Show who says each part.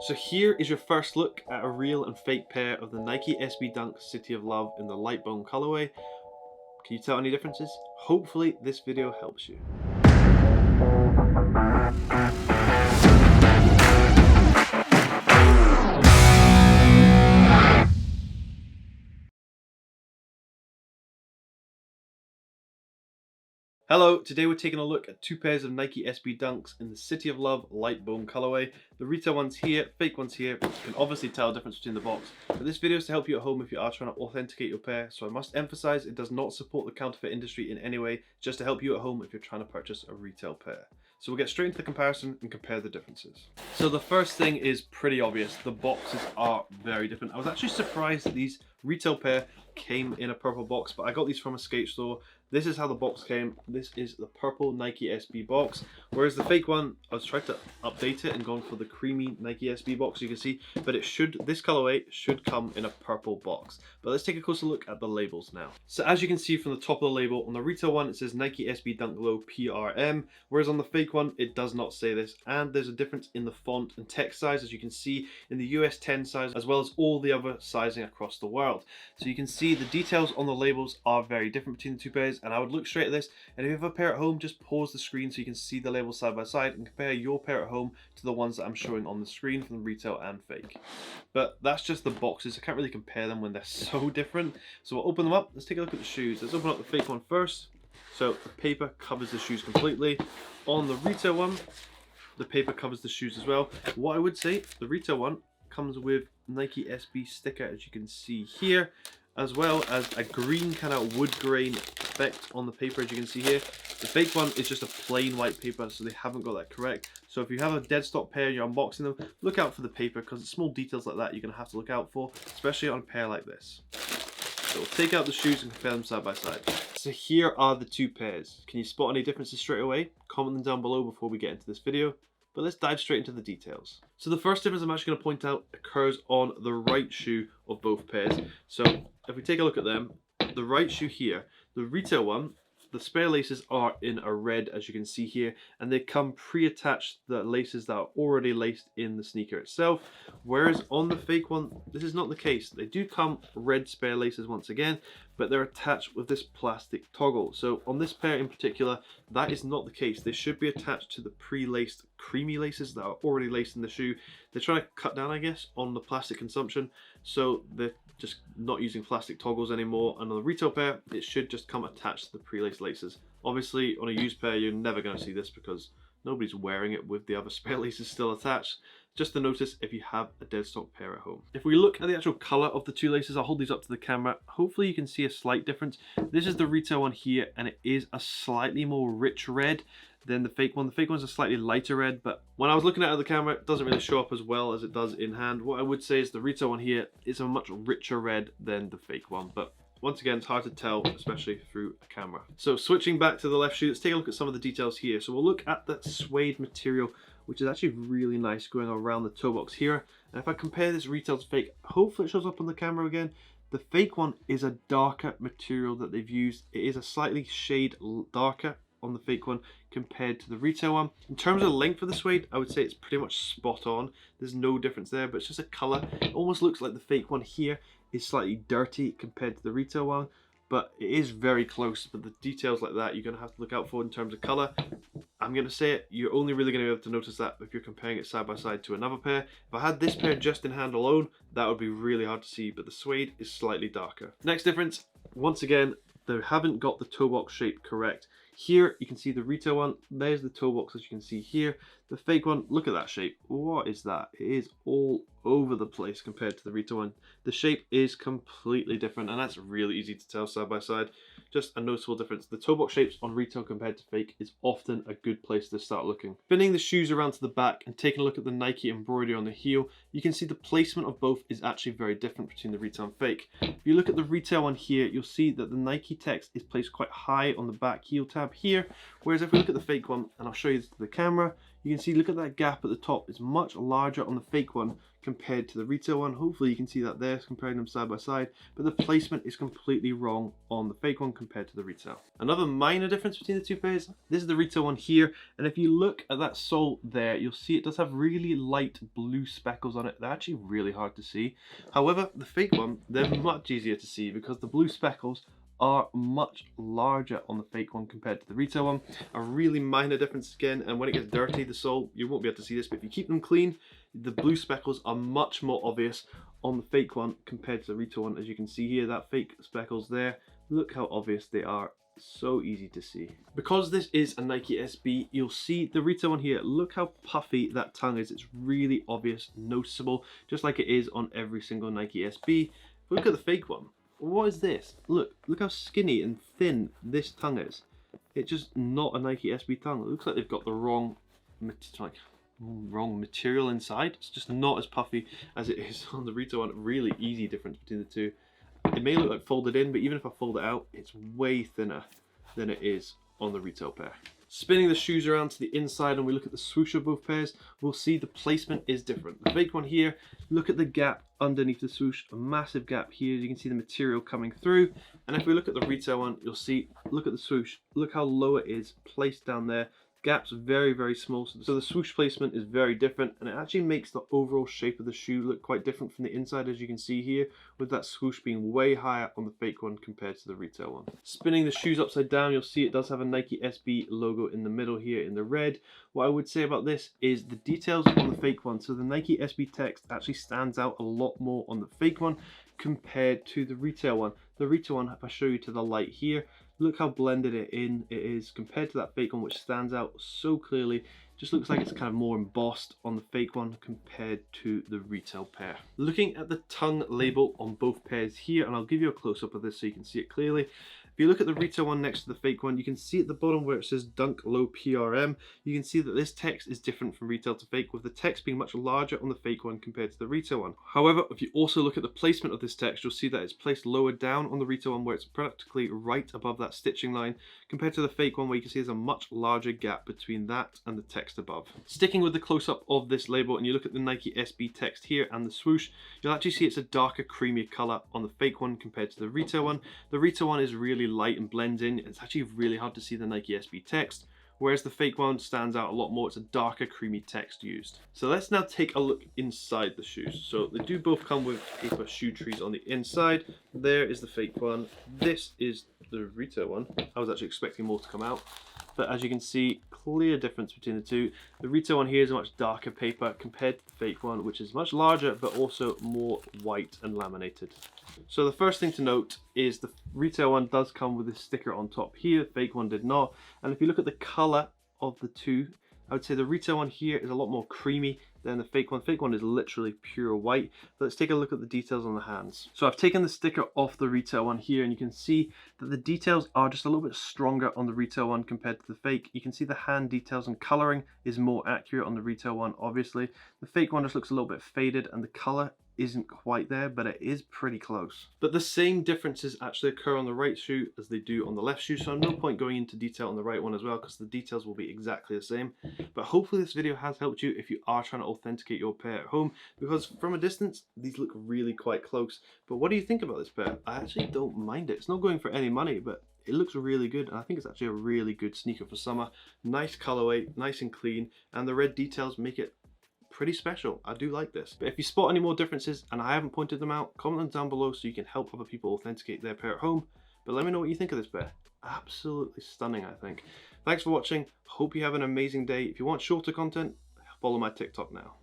Speaker 1: So here is your first look at a real and fake pair of the Nike SB Dunk City of Love in the light bone colorway. Can you tell any differences? Hopefully this video helps you. Hello, today we're taking a look at two pairs of Nike SB Dunks in the City of Love light bone colorway. The retail one's here, fake one's here. You can obviously tell the difference between the box. But this video is to help you at home if you are trying to authenticate your pair, so I must emphasize it does not support the counterfeit industry in any way, just to help you at home if you're trying to purchase a retail pair. So we'll get straight into the comparison and compare the differences. So the first thing is pretty obvious, the boxes are very different. I was actually surprised that these retail pair came in a purple box, but I got these from a skate store. This is how the box came. This is the purple Nike SB box, whereas the fake one, I was trying to update it and gone for the creamy Nike SB box, you can see, but this colorway should come in a purple box. But let's take a closer look at the labels now. So as you can see from the top of the label, on the retail one it says Nike SB Dunk Low PRM, whereas on the fake one it does not say this, and there's a difference in the font and text size, as you can see in the US 10 size, as well as all the other sizing across the world. So you can see the details on the labels are very different between the two pairs, and I would look straight at this, and if you have a pair at home, just pause the screen so you can see the labels side by side and compare your pair at home to the ones that I'm showing on the screen from the retail and fake. But that's just the boxes. I can't really compare them when they're so different. So we'll open them up. Let's take a look at the shoes. Let's open up the fake one first. So the paper covers the shoes completely. On the retail one, the paper covers the shoes as well. What I would say, the retail one comes with Nike SB sticker, as you can see here, as well as a green kind of wood grain effect on the paper, as you can see here. The fake one is just a plain white paper, so they haven't got that correct. So if you have a dead stock pair and you're unboxing them, look out for the paper, because it's small details like that you're going to have to look out for, especially on a pair like this. So we'll take out the shoes and compare them side by side. So here are the two pairs. Can you spot any differences straight away? Comment them down below before we get into this video. But let's dive straight into the details. So the first difference I'm actually going to point out occurs on the right shoe of both pairs. So if we take a look at them, the right shoe here, the retail one, the spare laces are in a red, as you can see here, and they come pre-attached, the laces that are already laced in the sneaker itself. Whereas on the fake one, this is not the case. They do come red spare laces once again, but they're attached with this plastic toggle. So on this pair in particular, that is not the case. They should be attached to the pre-laced creamy laces that are already laced in the shoe. They're trying to cut down, I guess, on the plastic consumption, so they're just not using plastic toggles anymore. And on the retail pair, it should just come attached to the pre-laced laces. Obviously on a used pair you're never going to see this because nobody's wearing it with the other spare laces still attached. Just to notice if you have a dead stock pair at home. If we look at the actual color of the two laces, I'll hold these up to the camera. Hopefully you can see a slight difference. This is the retail one here, and it is a slightly more rich red than the fake one. The fake one's a slightly lighter red, but when I was looking at the camera, it doesn't really show up as well as it does in hand. What I would say is the retail one here is a much richer red than the fake one, but once again, it's hard to tell, especially through a camera. So switching back to the left shoe, let's take a look at some of the details here. So we'll look at the suede material, which is actually really nice going around the toe box here. And if I compare this retail to fake, hopefully it shows up on the camera again. The fake one is a darker material that they've used. It is a slightly shade darker on the fake one compared to the retail one. In terms of length of the suede, I would say it's pretty much spot on. There's no difference there, but it's just a color. It almost looks like the fake one here is slightly dirty compared to the retail one, but it is very close. But the details like that you're going to have to look out for in terms of color. I'm going to say it, you're only really going to be able to notice that if you're comparing it side by side to another pair. If I had this pair just in hand alone, that would be really hard to see, but the suede is slightly darker. Next difference, once again, they haven't got the toe box shape correct. Here you can see the retail one, there's the toe box, as you can see here. The fake one, look at that shape. What is that? It is all over the place compared to the retail one. The shape is completely different, and that's really easy to tell side by side. Just a noticeable difference. The toe box shapes on retail compared to fake is often a good place to start looking. Spinning the shoes around to the back and taking a look at the Nike embroidery on the heel, you can see the placement of both is actually very different between the retail and fake. If you look at the retail one here, you'll see that the Nike text is placed quite high on the back heel tab here, whereas if we look at the fake one, and I'll show you this to the camera, You can see, look at that gap at the top. It's much larger on the fake one compared to the retail one. Hopefully you can see that there, comparing them side by side, but the placement is completely wrong on the fake one compared to the retail. Another minor difference between the two pairs, this is the retail one here, and if you look at that sole there, you'll see it does have really light blue speckles on it. They're actually really hard to see. However, the fake one, they're much easier to see because the blue speckles are much larger on the fake one compared to the retail one. A really minor difference again, and when it gets dirty, the sole, you won't be able to see this, but if you keep them clean, the blue speckles are much more obvious on the fake one compared to the retail one. As you can see here, that fake speckles there, look how obvious they are. So easy to see. Because this is a Nike SB, you'll see the retail one here, look how puffy that tongue is. It's really obvious, noticeable, just like it is on every single Nike SB. Look at the fake one. What is this? Look how skinny and thin this tongue is. It's just not a Nike SB tongue. It looks like they've got the wrong material inside. It's just not as puffy as it is on the retail one. Really easy difference between the two. It may look like folded in, but even if I fold it out, it's way thinner than it is on the retail pair. Spinning the shoes around to the inside and we look at the swoosh of both pairs, we'll see the placement is different. The fake one here, look at the gap underneath the swoosh, a massive gap here. You can see the material coming through. And if we look at the retail one, you'll see, look at the swoosh, look how low it is placed down there. Gap's very, very small, so the swoosh placement is very different, and it actually makes the overall shape of the shoe look quite different from the inside, as you can see here, with that swoosh being way higher on the fake one compared to the retail one. Spinning the shoes upside down, you'll see it does have a Nike SB logo in the middle here in the red. What I would say about this is the details on the fake one, so the Nike SB text actually stands out a lot more on the fake one compared to the retail one. The retail one, if I show you to the light here, look how blended it is compared to that fake one, which stands out so clearly. Just looks like it's kind of more embossed on the fake one compared to the retail pair. Looking at the tongue label on both pairs here, and I'll give you a close-up of this so you can see it clearly. If you look at the retail one next to the fake one, you can see at the bottom where it says Dunk Low PRM, you can see that this text is different from retail to fake, with the text being much larger on the fake one compared to the retail one. However, if you also look at the placement of this text, you'll see that it's placed lower down on the retail one where it's practically right above that stitching line, compared to the fake one where you can see there's a much larger gap between that and the text above. Sticking with the close-up of this label, and you look at the Nike SB text here and the swoosh, you'll actually see it's a darker, creamier color on the fake one compared to the retail one. The retail one is really light and blends in. It's actually really hard to see the Nike SB text, whereas the fake one stands out a lot more. It's a darker, creamy text used. So let's now take a look inside the shoes. So they do both come with paper shoe trees on the inside. There is the fake one. This is the retail one. I was actually expecting more to come out, but as you can see, clear difference between the two. The retail one here is a much darker paper compared to the fake one, which is much larger but also more white and laminated. So the first thing to note is the retail one does come with a sticker on top here, the fake one did not. And if you look at the color of the two, I would say the retail one here is a lot more creamy than the fake one. The fake one is literally pure white. But let's take a look at the details on the hands. So I've taken the sticker off the retail one here, and you can see that the details are just a little bit stronger on the retail one compared to the fake. You can see the hand details and coloring is more accurate on the retail one, obviously. The fake one just looks a little bit faded, and the color isn't quite there, but it is pretty close. But the same differences actually occur on the right shoe as they do on the left shoe, so no point going into detail on the right one as well, because the details will be exactly the same. But hopefully this video has helped you if you are trying to authenticate your pair at home, because from a distance these look really quite close. But what do you think about this pair? I actually don't mind it. It's not going for any money, but it looks really good, and I think it's actually a really good sneaker for summer. Nice colorway, nice and clean, and the red details make it pretty special. I do like this. But if you spot any more differences and I haven't pointed them out, comment them down below so you can help other people authenticate their pair at home. But let me know what you think of this pair. Absolutely stunning, I think. Thanks for watching. Hope you have an amazing day. If you want shorter content, follow my TikTok now.